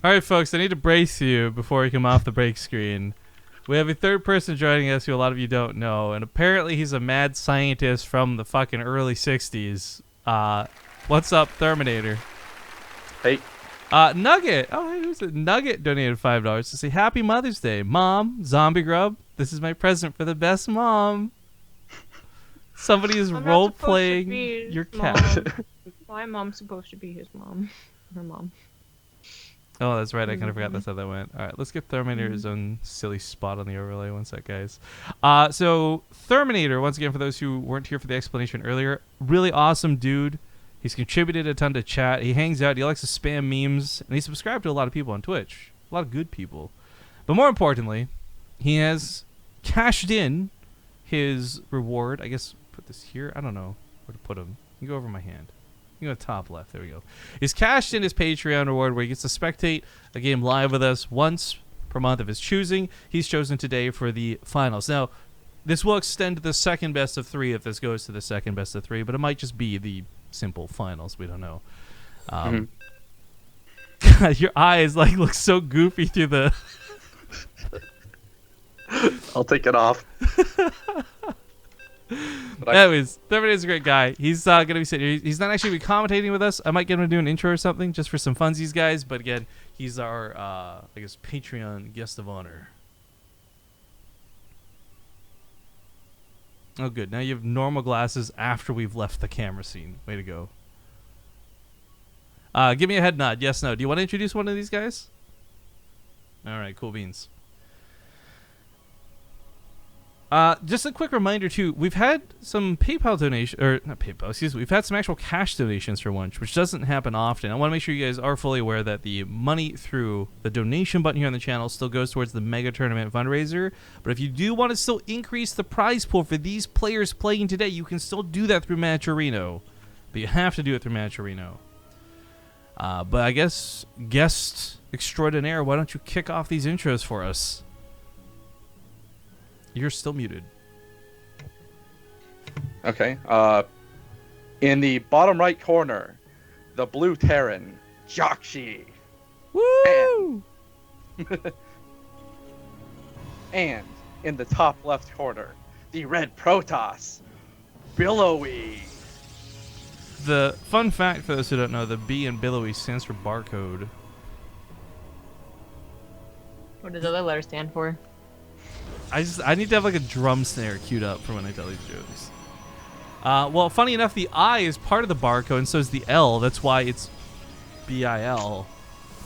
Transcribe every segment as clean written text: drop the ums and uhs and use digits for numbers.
All right, folks, I need to brace you before we come off the break screen. We have a third person joining us who a lot of you don't know, and apparently he's a mad scientist from the fucking early 60s. What's up, Terminator? Hey. Nugget. Oh, hey, who's it? Nugget donated $5 to say Happy Mother's Day. Mom, Zombie Grub, this is my present for the best mom. Somebody is role-playing your cat. My mom's supposed to be his mom. Her mom. Oh, that's right. I kind of forgot that's how that went. All right, let's get Terminator his own silly spot on the overlay. One sec, guys. So Terminator, once again, for those who weren't here for the explanation earlier, really awesome dude. He's contributed a ton to chat. He hangs out. He likes to spam memes, and he's subscribed to a lot of people on Twitch. A lot of good people. But more importantly, he has cashed in his reward. I guess put this here. I don't know where to put him. You go over my hand. You go top left. There we go. He's cashed in his Patreon reward where he gets to spectate a game live with us once per month of his choosing. He's chosen today for the finals. Now, this will extend to the second best of 3 if this goes to the second best of 3, but it might just be the simple finals. We don't know. God, your eyes look so goofy through the... I'll take it off. Anyways, Terminator's a great guy. He's going to be sitting here. He's not actually commentating with us. I might get him to do an intro or something just for some funsies, guys. But again, he's our, I guess, Patreon guest of honor. Oh, good. Now you have normal glasses after we've left the camera scene. Way to go. Give me a head nod. Yes, no. Do you want to introduce one of these guys? All right, cool beans. Just a quick reminder too, we've had some PayPal donation, or not PayPal, excuse me, we've had some actual cash donations for once, which doesn't happen often. I want to make sure you guys are fully aware that the money through the donation button here on the channel still goes towards the mega tournament fundraiser. But if you do want to still increase the prize pool for these players playing today, you can still do that through Matcherino. But you have to do it through Matcherino. But I guess, guest extraordinaire, why don't you kick off these intros for us? You're still muted. Okay. In the bottom right corner, the blue Terran, jjakji. Woo! And in the top left corner, the red Protoss, Billowy. The fun fact for those who don't know, the B in Billowy stands for barcode. What does the other letter stand for? I need to have like a drum snare queued up for when I tell these jokes. Well, funny enough, the I is part of the barcode, and so is the L. That's why it's BIL.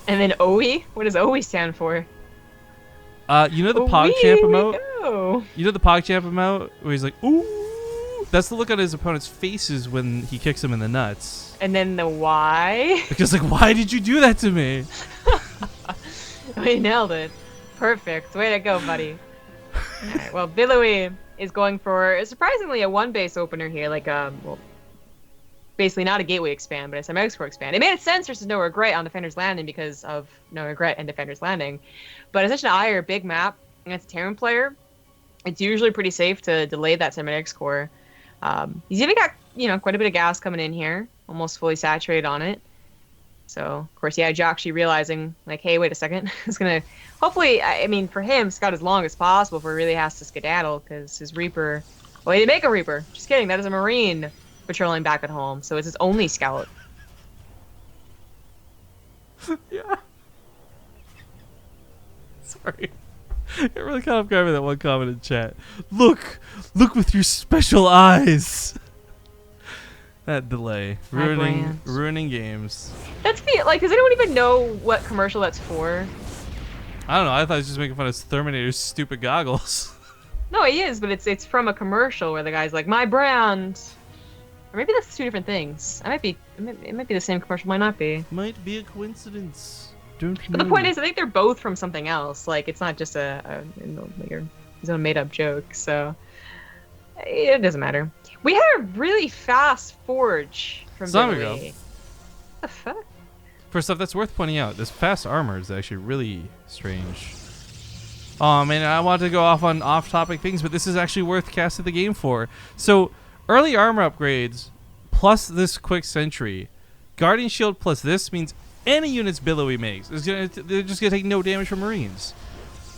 And then OE? What does OE stand for? You know the PogChamp emote? You know the PogChamp emote where he's like, ooh? That's the look on his opponent's faces when he kicks him in the nuts. And then the Y? Because like, why did you do that to me? We nailed it. Perfect. Way to go, buddy. Alright, well, Billowy is going for surprisingly a 1-base opener here, like well, basically not a gateway expand, but a semi-export expand. It made sense versus No Regret on Defender's Landing because of No Regret and Defender's Landing, but it's such an I or big map against a Terran player, it's usually pretty safe to delay that semi-ex core. He's even got quite a bit of gas coming in here, almost fully saturated on it. So, of course, yeah, jjakji realizing, like, hey, wait a second. It's going to, hopefully, I mean, for him, scout as long as possible before he really has to skedaddle, because his Reaper, well, he didn't make a Reaper. Just kidding, that is a Marine patrolling back at home, so it's his only scout. Yeah. Sorry. It really kind of got me that one comment in chat. Look with your special eyes. That delay, ruining games. That's the does anyone even know what commercial that's for? I don't know. I thought he was just making fun of Terminator's stupid goggles. No, he is, but it's from a commercial where the guy's like, my brand. Or maybe that's 2 different things. It might be the same commercial, might not be. Might be a coincidence. Don't know. But the point is, I think they're both from something else. Like, it's not just his own made-up joke, so it doesn't matter. We had a really fast forge from Billowy. What the fuck? First off, that's worth pointing out. This fast armor is actually really strange. Oh man, I wanted to go off on off-topic things, but this is actually worth casting the game for. So, early armor upgrades plus this quick sentry, Guardian Shield plus this means any units Billowy makes, they're just gonna take no damage from Marines.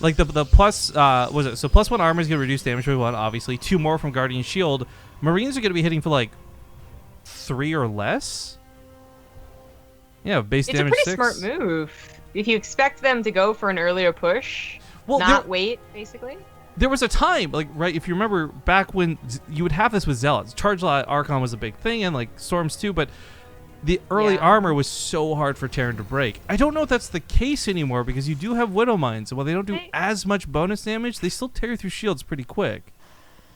Like the plus was it so +1 armor is gonna reduce damage by 1, obviously. 2 more from Guardian Shield. Marines are gonna be hitting for like 3 or less. Yeah, base damage 6. It's a pretty smart move. If you expect them to go for an earlier push, Well, not wait, basically. There was a time, like, right, if you remember back when you would have this with Zealots. Charge Lot Archon was a big thing, and like Storms too, but the early armor was so hard for Terran to break. I don't know if that's the case anymore, because you do have Widow Mines, and while they don't do as much bonus damage, they still tear through shields pretty quick.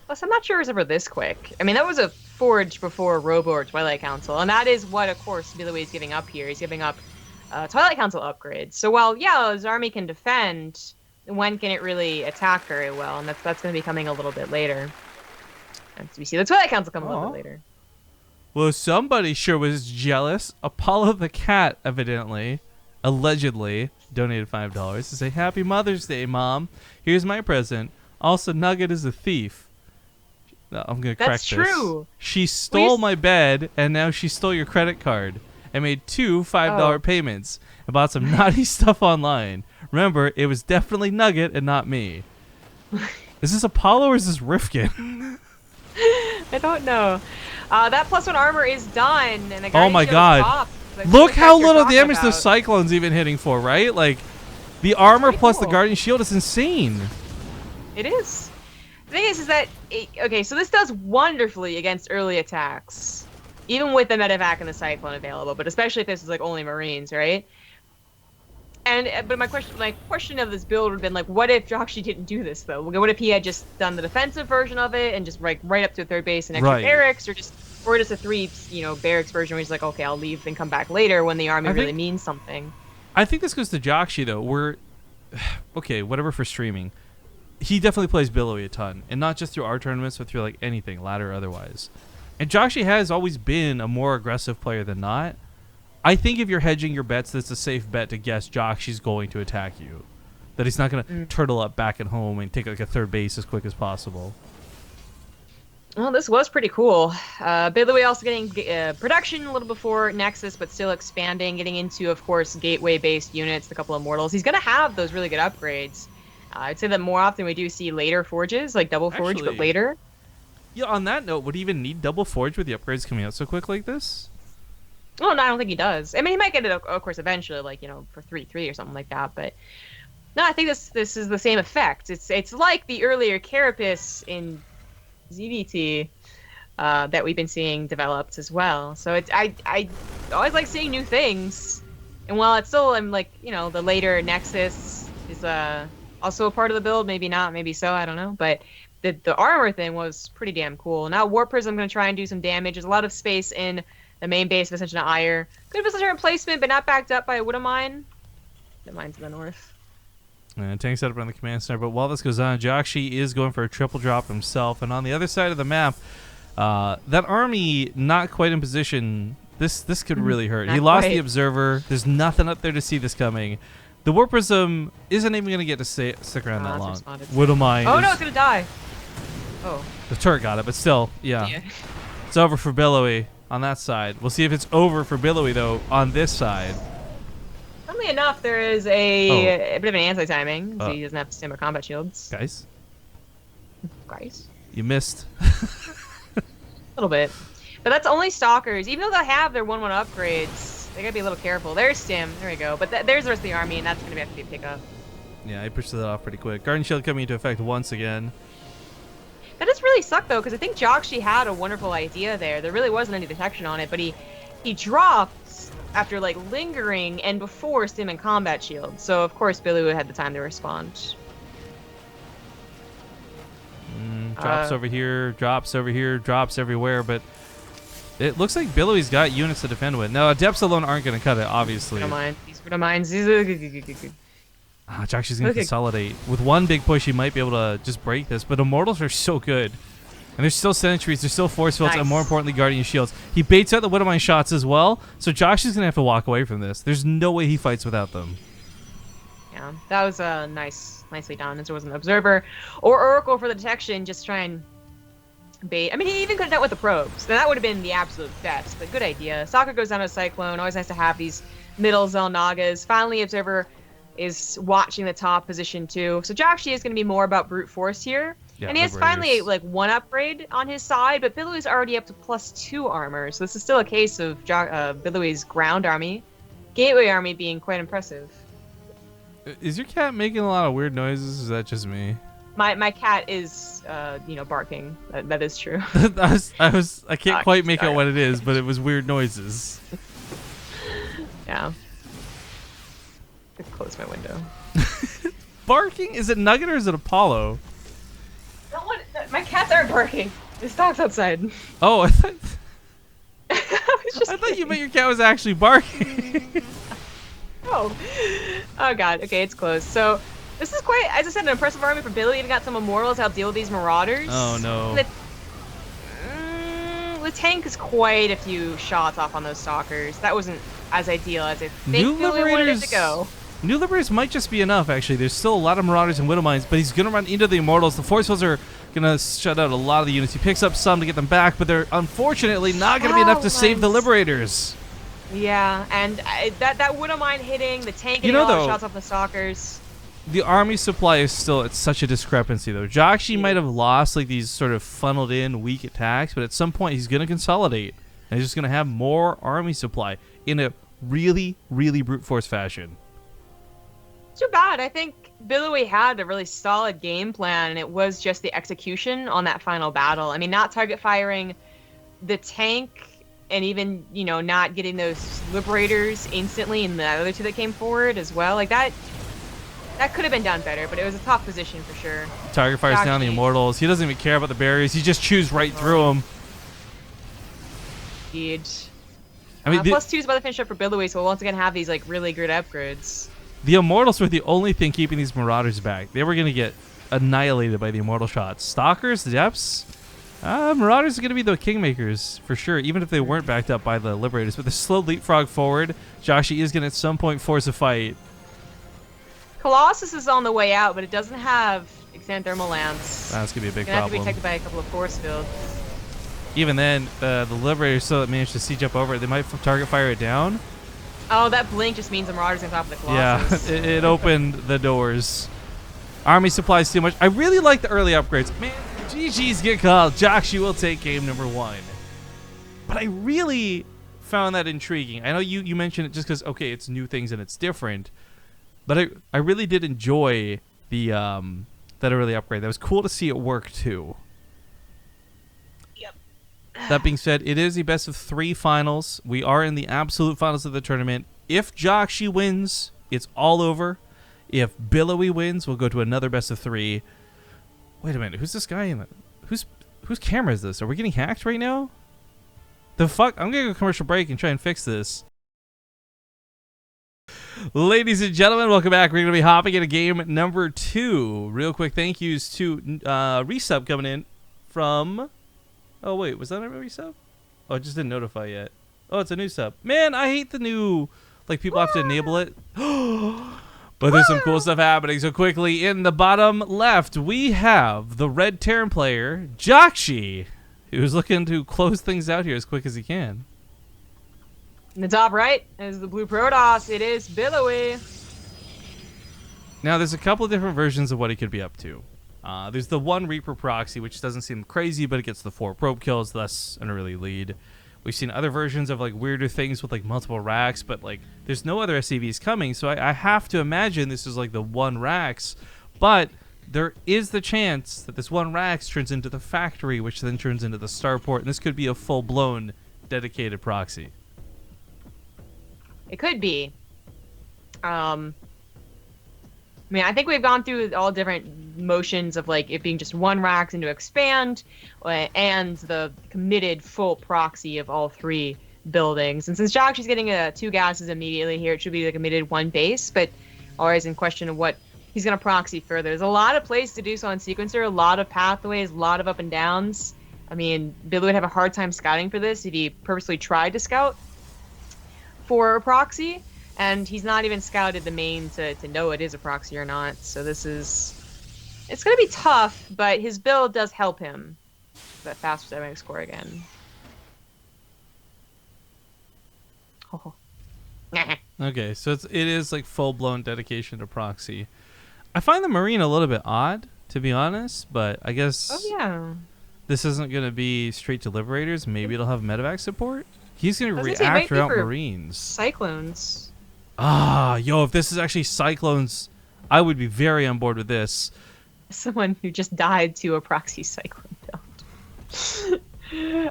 Plus, I'm not sure it was ever this quick. I mean, that was a Forge before Robo or Twilight Council, and that is what, of course, Billowy is giving up here. He's giving up Twilight Council upgrades. So while, yeah, his army can defend, when can it really attack very well? And that's going to be coming a little bit later. And we see the Twilight Council come a little bit later. Well, somebody sure was jealous. Apollo the Cat, evidently, allegedly, donated $5 to say, "Happy Mother's Day, Mom. Here's my present. Also, Nugget is a thief." No, I'm going to correct this. That's true. She stole my bed, and now she stole your credit card. And made 2 $5 payments and bought some naughty stuff online. Remember, it was definitely Nugget and not me. Is this Apollo or is this Rifkin? I don't know. That +1 armor is done, and the guy Oh my god. Look how little damage the Cyclone's even hitting for, right? Like, the armor plus the Guardian Shield is insane. It is. The thing is that, okay, so this does wonderfully against early attacks. Even with the medevac and the Cyclone available, but especially if this is like only Marines, right? But my question of this build would have been like, what if jjakji didn't do this though? What if he had just done the defensive version of it and just right up to a 3rd base and extra barracks, or just a 3 barracks version where he's like, okay, I'll leave and come back later when the army really means something. I think this goes to jjakji though. Okay, whatever for streaming. He definitely plays Billowy a ton, and not just through our tournaments, but through like anything, ladder or otherwise. And jjakji has always been a more aggressive player than not. I think if you're hedging your bets, that's a safe bet to guess jjakji's going to attack you. That he's not going to turtle up back at home and take like a 3rd base as quick as possible. Well, this was pretty cool. Billowy also getting production a little before Nexus, but still expanding, getting into, of course, gateway-based units, a couple of mortals. He's going to have those really good upgrades. I'd say that more often we do see later forges, like double forge, but later. Yeah, on that note, would he even need double forge with the upgrades coming out so quick like this? Oh, no, I don't think he does. I mean, he might get it, of course, eventually, like, for 3/3 or something like that, but no, I think this is the same effect. It's like the earlier Carapace in ZVT that we've been seeing developed as well. So I always like seeing new things, and while it's still, I'm like, the later Nexus is also a part of the build, maybe not, maybe so, I don't know, but the armor thing was pretty damn cool. Now Warp Prism going to try and do some damage. There's a lot of space in the main base of Ascension of Ire. Good Ascension replacement, but not backed up by a Widow Mine. The mine to the north. And tank setup on the command center. But while this goes on, jjakji is going for a triple drop himself. And on the other side of the map, that army not quite in position. This could really hurt. He lost the Observer. There's nothing up there to see this coming. The Warp Prism isn't even going to get to stick around that long. Widow Mine. Oh no, it's going to die. Oh. The turret got it, but still, yeah. It's over for Billowy on that side. We'll see if it's over for Billowy, though, on this side. Funnily enough, there is a bit of an anti-timing, so he doesn't have to stand by combat shields. Guys? You missed. A little bit. But that's only Stalkers. Even though they have their 1/1 upgrades, they gotta be a little careful. There's Stim. There we go. But there's the rest of the army, and that's gonna have to be a pickup. Yeah, I pushed that off pretty quick. Guardian Shield coming into effect once again. That does really suck, though, because I think jjakji had a wonderful idea there. There really wasn't any detection on it, but he dropped after, like, lingering and before Stim and combat shield. So, of course, Billowy had the time to respond. Drops over here, drops everywhere, but it looks like Billowy's got units to defend with. Now, Adepts alone aren't going to cut it, obviously. Don't mind. These jjakji's going to consolidate. With one big push, he might be able to just break this, but Immortals are so good. And there's still Sentries, there's still Force Fields, and more importantly, Guardian Shields. He baits out the Widowmine shots as well, so jjakji's going to have to walk away from this. There's no way he fights without them. Yeah, that was nicely done. As there was an Observer or Oracle for the detection, just try and bait. I mean, he even could have done it with the probes. Then that would have been the absolute best, but good idea. Soccer goes down to a Cyclone. Always nice to have these middle Zelnagas. Finally, Observer is watching the top position too. So jjakji is going to be more about brute force here. Yeah, and he has finally like one upgrade on his side, but Billowy's already up to +2 armor. So this is still a case of Billowy's ground army, gateway army being quite impressive. Is your cat making a lot of weird noises? Is that just me? My cat is barking. That is true. I can't quite make out what it is, but it was weird noises. Yeah. Close my window. Barking? Is it Nugget or is it Apollo? My cats aren't barking. There's dogs outside. Oh, I thought I thought you meant your cat was actually barking. Oh god. Okay, it's closed. So this is quite, as I said, an impressive army for Billy. Even got some immortals to help deal with these marauders. Oh no. The tank is quite a few shots off on those stalkers. That wasn't as ideal as I think Billy wanted it to go. New Liberators might just be enough, actually. There's still a lot of Marauders and Widow Mines, but he's going to run into the Immortals. The Force Fields are going to shut out a lot of the units. He picks up some to get them back, but they're unfortunately not going to be enough to save the Liberators. Yeah, and that Widow Mine hitting, the tank getting all the shots off the Stalkers. The army supply is still at such a discrepancy, though. jjakji might have lost like these sort of funneled in weak attacks, but at some point he's going to consolidate. And he's just going to have more army supply in a really, really brute force fashion. Too bad. I think Billowy had a really solid game plan, and it was just the execution on that final battle. I mean, not target firing the tank, and even, not getting those Liberators instantly in the other two that came forward as well. Like, that could have been done better, but it was a tough position for sure. Target fires down the Immortals. He doesn't even care about the barriers. He just chews right through them. Indeed. I mean, +2 is about to finish up for Billowy, so we'll once again have these, like, really good upgrades. The Immortals were the only thing keeping these Marauders back. They were going to get annihilated by the Immortal shots. Stalkers, Depths, Marauders are going to be the Kingmakers for sure, even if they weren't backed up by the Liberators. But the slow leapfrog forward, jjakji is going to at some point force a fight. Colossus is on the way out, but it doesn't have Extended Thermal Lance. That's going to be a big problem. It's going to have to be protected by a couple of Force Fields. Even then, the Liberators still managed to siege up over it. They might target fire it down. Oh, that blink just means the Marauders on top of the Colossus. Yeah, it opened the doors. Army supplies too much. I really like the early upgrades. Man, GG's get called. jjakji will take game number 1. But I really found that intriguing. I know you mentioned it just because, okay, it's new things and it's different. But I really did enjoy the that early upgrade. That was cool to see it work too. That being said, it is the best of 3 finals. We are in the absolute finals of the tournament. If jjakji wins, it's all over. If Billowy wins, we'll go to another best of 3. Wait a minute, who's this guy in the... Whose camera is this? Are we getting hacked right now? The fuck? I'm gonna go commercial break and try and fix this. Ladies and gentlemen, welcome back. We're gonna be hopping into game number 2. Real quick thank yous to resub coming in from... Oh, wait, was that a resub? Oh, it just didn't notify yet. Oh, it's a new sub. Man, I hate the new, like, people have to enable it. But there's some cool stuff happening. So quickly, in the bottom left, we have the red Terran player, jjakji, who's looking to close things out here as quick as he can. In the top right is the blue Protoss. It is Billowy. Now, there's a couple of different versions of what he could be up to. There's the one Reaper proxy, which doesn't seem crazy, but it gets the 4 probe kills, thus an early lead. We've seen other versions of like weirder things with like multiple racks, but like there's no other SCVs coming, so I have to imagine this is like the one racks. But there is the chance that this one racks turns into the factory, which then turns into the starport, and this could be a full-blown dedicated proxy. It could be. I mean, I think we've gone through all different motions of like it being just one racks into expand, and the committed full proxy of all 3 buildings. And since jjakji's getting 2 gases immediately here, it should be the committed 1 base, but always in question of what he's going to proxy further. There's a lot of places to do so on Sequencer, a lot of pathways, a lot of up and downs. I mean, Billy would have a hard time scouting for this if he purposely tried to scout for a proxy. And he's not even scouted the main to know it is a proxy or not. So this is... It's going to be tough, but his build does help him. That faster dynamic score again. Oh. Okay, so it is like full blown dedication to proxy. I find the Marine a little bit odd, to be honest, but I guess Oh yeah. this isn't going to be straight to Liberators. Maybe it'll have medevac support. He's going to I was gonna say, it might react be throughout for Marines. Cyclones. Ah, yo, if this is actually Cyclones, I would be very on board with this. Someone who just died to a proxy cyclone build.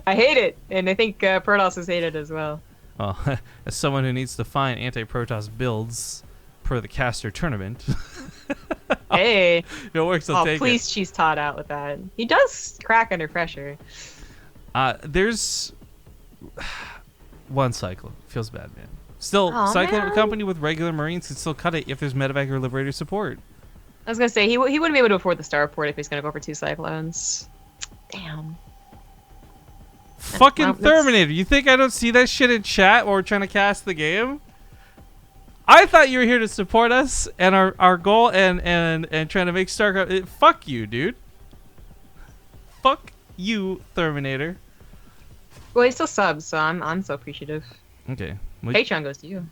I hate it, and I think Protoss hate it as well. Well, as someone who needs to find anti-Protoss builds per the caster tournament. Hey. If it works, I'll take please cheese Todd out with that. He does crack under pressure. There's one Cyclone. Feels bad, man. Still, Aw, Cyclone man. company with regular Marines can still cut it if there's medevac or Liberator support. I was gonna say he wouldn't be able to afford the starport if he's gonna go for 2 Cyclones. Damn. Fucking Well, that's- Terminator. You think I don't see that shit in chat while we're trying to cast the game? I thought you were here to support us and our goal and trying to make StarCraft. Fuck you, dude. Fuck you, Terminator. Well, he still subs, so I'm so appreciative. Okay. Patreon goes to you.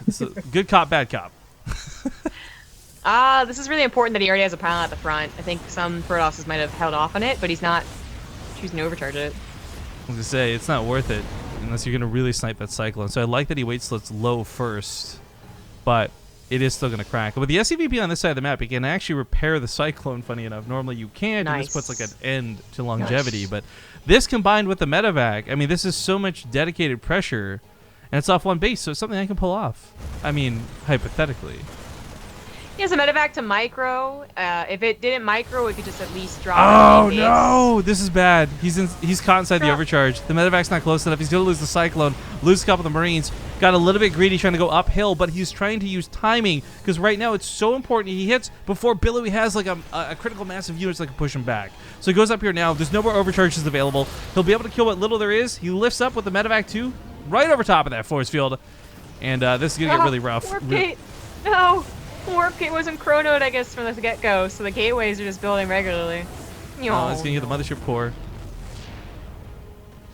So, good cop, bad cop. This is really important that he already has a pylon at the front. I think some Protosses might have held off on it, but he's not choosing to overcharge it. I was gonna say it's not worth it unless you're gonna really snipe that Cyclone. So I like that he waits till it's low first, but it is still gonna crack. With the SCVP on this side of the map, you can actually repair the Cyclone. Funny enough, normally you can't, and this Nice. puts like an end to longevity. Nice. But this combined with the medevac, I mean, this is so much dedicated pressure, and it's off one base, so it's something I can pull off. I mean, hypothetically. He has a medevac to micro. If it didn't micro, it could just at least drop. Oh the base. no! This is bad. He's caught inside the Drop. overcharge. The medevac's not close enough. He's gonna lose the Cyclone, lose a couple of the Marines. Got a little bit greedy trying to go uphill, but he's trying to use timing because right now it's so important he hits before Billowy has like a critical mass of units that can push him back. So he goes up here now. There's no more overcharges available. He'll be able to kill what little there is. He lifts up with the medevac too, right over top of that force field, and this is gonna get really rough. Warp gate. No. Warp gate wasn't chronoed, I guess, from the get-go, so the gateways are just building regularly. Oh, it's gonna get the mothership core.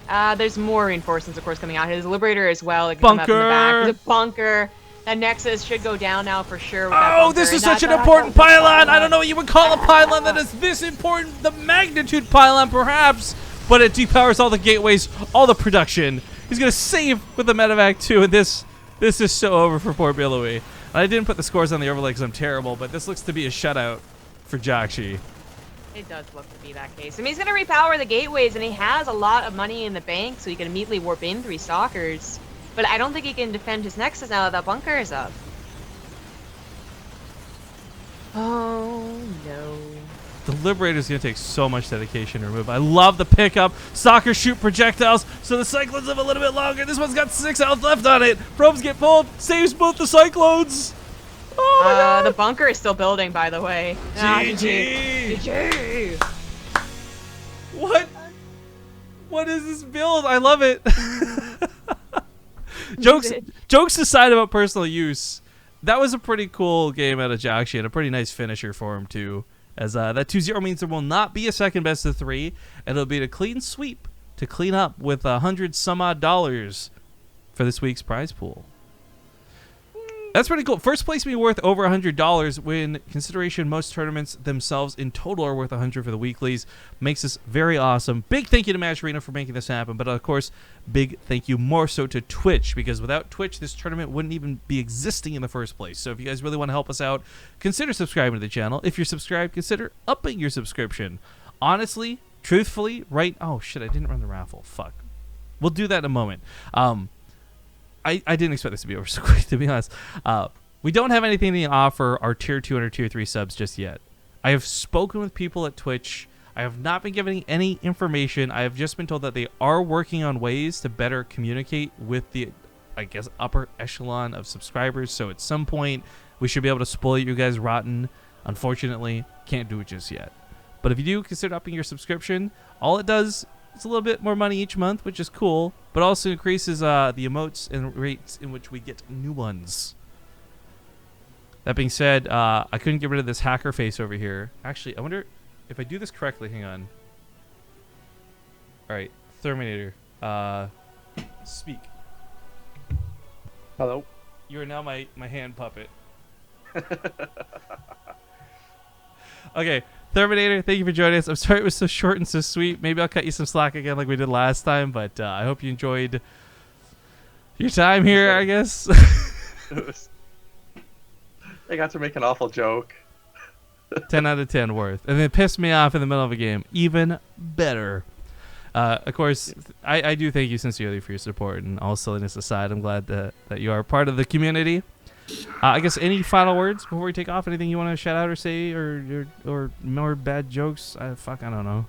There's more reinforcements, of course, coming out. His Liberator as well. It can come up in the back. Bunker! There's a bunker. That Nexus should go down now for sure. With that Oh, bunker, this is and such an that's important a pylon. I don't know what you would call a pylon that is this important. The magnitude pylon, perhaps, but it depowers all the gateways, all the production. He's gonna save with the medevac too, and this is so over for poor Billowy. I didn't put the scores on the overlay because I'm terrible, but this looks to be a shutout for jjakji. It does look to be that case. I mean, he's going to repower the gateways, and he has a lot of money in the bank, so he can immediately warp in 3 stalkers. But I don't think he can defend his Nexus now that bunker is up. Oh, no. The Liberator is going to take so much dedication to remove. I love the pickup. Stalkers shoot projectiles, so the Cyclones live a little bit longer. This one's got 6 health left on it. Probes get pulled, saves both the Cyclones. Oh my God. The bunker is still building, by the way. GG. GG. What? What is this build? I love it. Jokes aside about personal use, that was a pretty cool game out of jjakji and a pretty nice finisher for him too. As that 2-0 means there will not be a second best of 3, and it'll be a clean sweep to clean up with $100 some odd for this week's prize pool. That's pretty cool. First place being worth over $100 when consideration most tournaments themselves in total are worth $100 for the weeklies. Makes this very awesome. Big thank you to Match Arena for making this happen, but of course, big thank you more so to Twitch, because without Twitch, this tournament wouldn't even be existing in the first place. So if you guys really want to help us out, consider subscribing to the channel. If you're subscribed, consider upping your subscription. Honestly, truthfully, oh shit, I didn't run the raffle. Fuck. We'll do that in a moment. I didn't expect this to be over so quick, to be honest. We don't have anything to offer our tier 2 and tier 3 subs just yet. I have spoken with people at Twitch. I have not been given any information. I have just been told that they are working on ways to better communicate with the, I guess, upper echelon of subscribers. So at some point, we should be able to spoil you guys rotten. Unfortunately, can't do it just yet. But if you do consider upping your subscription, all it does, it's a little bit more money each month, which is cool, but also increases the emotes and rates in which we get new ones. That being said, I couldn't get rid of this hacker face over here. Actually, I wonder if I do this correctly. Hang on. All right, Terminator, speak. Hello. You are now my hand puppet. Okay, Terminator, thank you for joining us. I'm sorry it was so short and so sweet. Maybe I'll cut you some slack again like we did last time, but I hope you enjoyed your time here, I guess. I got to make an awful joke. 10 out of 10 worth. And then pissed me off in the middle of a game. Even better. Of course, I do thank you sincerely for your support, and all silliness aside, I'm glad that you are part of the community. I guess any final words before we take off? Anything you want to shout out or say, or more bad jokes? I don't know.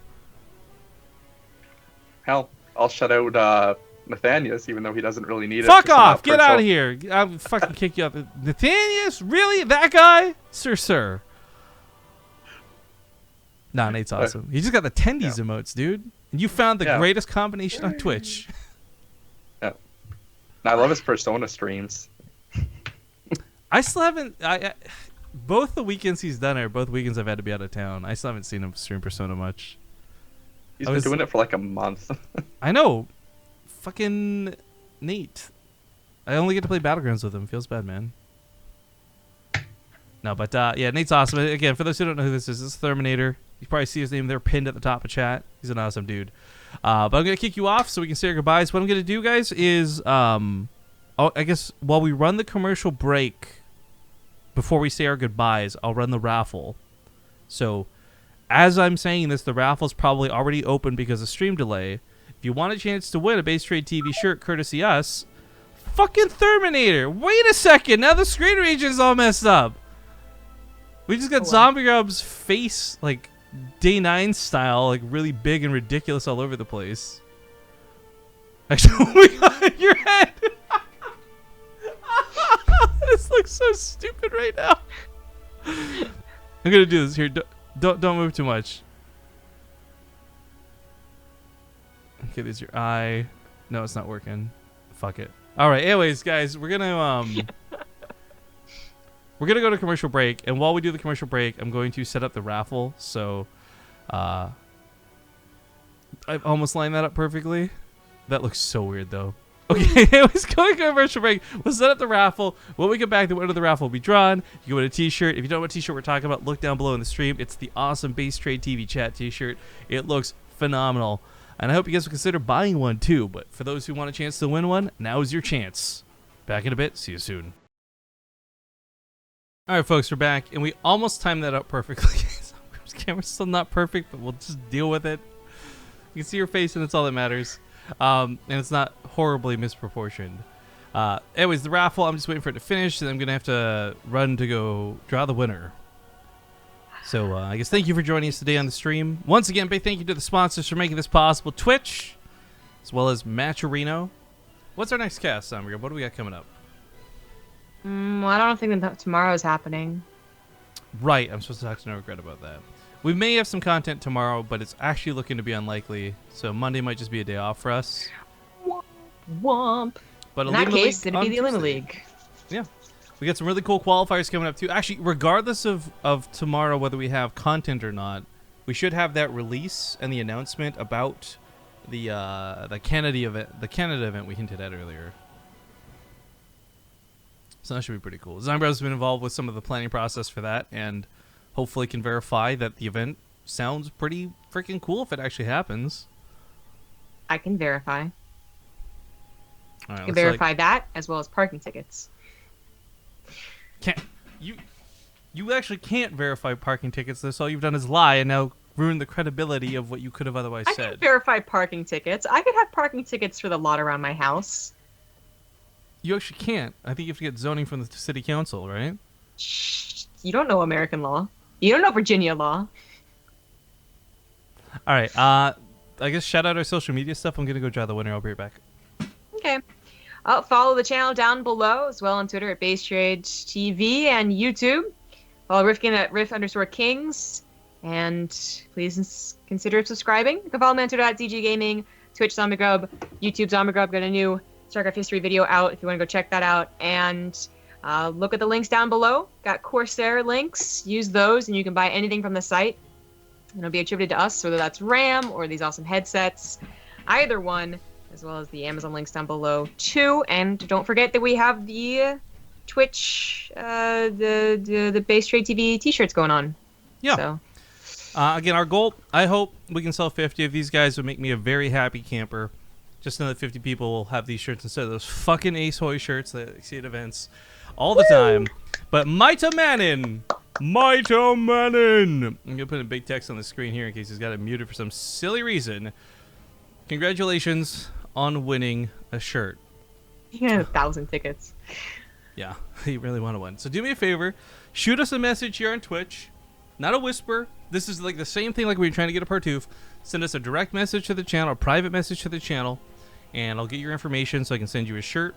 Hell, I'll shout out Nathanius, even though he doesn't really need it. Fuck off! Get out of here! I'll fucking kick you up. Nathanius? Really? That guy? Sir. Nah, Nate's awesome. He just got the tendies emotes, dude. And you found the greatest combination on Twitch. Yeah. I love his Persona streams. I still haven't. Both the weekends he's done it, both weekends I've had to be out of town. I still haven't seen him stream Persona much. He's been doing it for like a month. I know. Fucking Nate. I only get to play Battlegrounds with him. Feels bad, man. No, but yeah, Nate's awesome. Again, for those who don't know who this is Terminator. You probably see his name there pinned at the top of chat. He's an awesome dude. But I'm going to kick you off so we can say our goodbyes. What I'm going to do, guys, is I guess while we run the commercial break, before we say our goodbyes, I'll run the raffle. So as I'm saying this, the raffle's probably already open because of stream delay. If you want a chance to win a BaseTradeTV shirt courtesy us, fucking Terminator. Wait a second. Now the screen region's all messed up. We just got Zombie Grub's face, like, Day 9 style, like, really big and ridiculous all over the place. Actually, oh my god, your head! This looks so stupid right now. I'm gonna do this here. Don't move too much. Okay, there's your eye. No, it's not working. Fuck it. All right. Anyways, guys, we're gonna go to commercial break, and while we do the commercial break, I'm going to set up the raffle. So, I've almost lined that up perfectly. That looks so weird, though. Okay, let's go to commercial break. We'll set up the raffle. When we get back, the winner of the raffle will be drawn. You can win a t-shirt. If you don't know what t-shirt we're talking about, look down below in the stream. It's the awesome Base Trade TV chat t-shirt. It looks phenomenal. And I hope you guys will consider buying one, too. But for those who want a chance to win one, now is your chance. Back in a bit. See you soon. All right, folks, we're back. And we almost timed that up perfectly. This camera's still not perfect, but we'll just deal with it. You can see your face, and that's all that matters. And it's not horribly misproportioned. Anyways, the raffle, I'm just waiting for it to finish, and I'm going to have to run to go draw the winner. So I guess thank you for joining us today on the stream. Once again, big thank you to the sponsors for making this possible. Twitch, as well as Matcherino. What's our next cast, Summer? What do we got coming up? Well, I don't think that tomorrow's happening. Right, I'm supposed to talk to No Regret about that. We may have some content tomorrow, but it's actually looking to be unlikely. So Monday might just be a day off for us. Womp. But in that case, it'd be the Elima League. Yeah. We got some really cool qualifiers coming up, too. Actually, regardless of tomorrow, whether we have content or not, we should have that release and the announcement about the Canada event we hinted at earlier. So that should be pretty cool. Zombie has been involved with some of the planning process for that, and hopefully can verify that the event sounds pretty freaking cool if it actually happens. I can verify. All right, I can verify that as well as parking tickets. Can't you actually can't verify parking tickets. That's all you've done is lie and now ruin the credibility of what you could have otherwise said. I can verify parking tickets. I could have parking tickets for the lot around my house. You actually can't. I think you have to get zoning from the city council, right? Shh. You don't know American law. You don't know Virginia law. All right. I guess shout out our social media stuff. I'm gonna go draw the winner. I'll be right back. Okay. Follow the channel down below as well on Twitter at BaseTradeTV and YouTube. Follow Rifkin at Riff_Kings. And please consider subscribing. You can follow me on Twitter at DGGaming, Twitch ZombieGrub, YouTube ZombieGrub. Got a new StarCraft history video out if you want to go check that out. And look at the links down below. Got Corsair links. Use those and you can buy anything from the site. It'll be attributed to us, whether that's RAM or these awesome headsets. Either one, as well as the Amazon links down below too. And don't forget that we have the Twitch, the Base Trade TV T-shirts going on. Yeah. So. Again, our goal, I hope we can sell 50 of these guys. Would make me a very happy camper. Just know that 50 people will have these shirts instead of those fucking Ace Hoy shirts that I see at events all the time. But Maita Manin! I'm going to put in big text on the screen here in case he's got it muted for some silly reason. Congratulations on winning a shirt. You got 1,000 tickets. Yeah, you really want to win. So do me a favor. Shoot us a message here on Twitch. Not a whisper. This is like the same thing like when you're trying to get a Partoof. Send us a direct message to the channel, a private message to the channel, and I'll get your information so I can send you a shirt.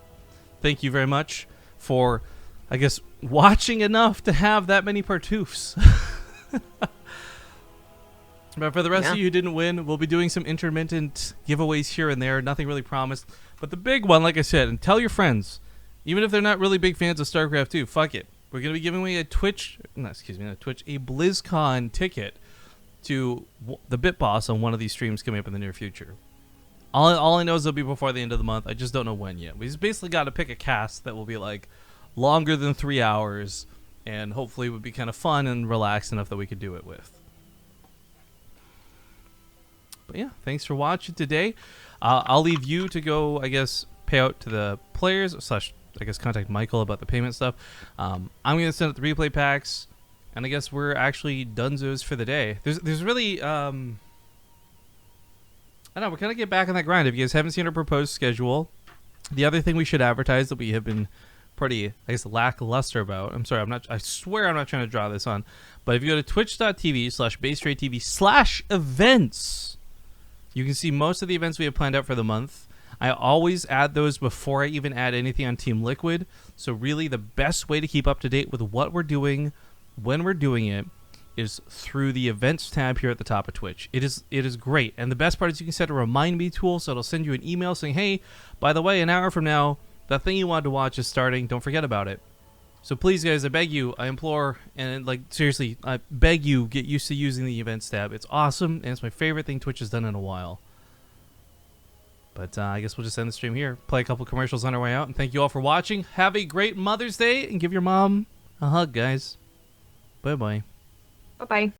Thank you very much for, I guess, watching enough to have that many Partoofs. But for the rest of you who didn't win, we'll be doing some intermittent giveaways here and there. Nothing really promised. But the big one, like I said, and tell your friends, even if they're not really big fans of StarCraft 2, fuck it. We're going to be giving away a BlizzCon ticket to the Bit Boss on one of these streams coming up in the near future. All I know is it'll be before the end of the month. I just don't know when yet. We just basically got to pick a cast that will be like longer than 3 hours and hopefully would be kind of fun and relaxed enough that we could do it with. But yeah, thanks for watching today. I'll leave you to go, I guess, pay out to the players / I guess contact Michael about the payment stuff. I'm going to send out the replay packs, and I guess we're actually donezo's for the day. There's really, I don't know, we're kind of get back on that grind. If you guys haven't seen our proposed schedule, the other thing we should advertise that we have been pretty, I guess, lackluster about. I'm sorry, I swear I'm not trying to draw this on, but if you go to twitch.tv/BaseTradeTV/events, you can see most of the events we have planned out for the month. I always add those before I even add anything on Team Liquid. So really the best way to keep up to date with what we're doing, when we're doing it, is through the events tab here at the top of Twitch. It is great. And the best part is you can set a remind me tool, so it'll send you an email saying, hey, by the way, an hour from now, that thing you wanted to watch is starting. Don't forget about it. So please, guys, I beg you, I implore, and like seriously, I beg you, get used to using the events tab. It's awesome, and it's my favorite thing Twitch has done in a while. But I guess we'll just end the stream here. Play a couple commercials on our way out. And thank you all for watching. Have a great Mother's Day. And give your mom a hug, guys. Bye-bye. Bye-bye.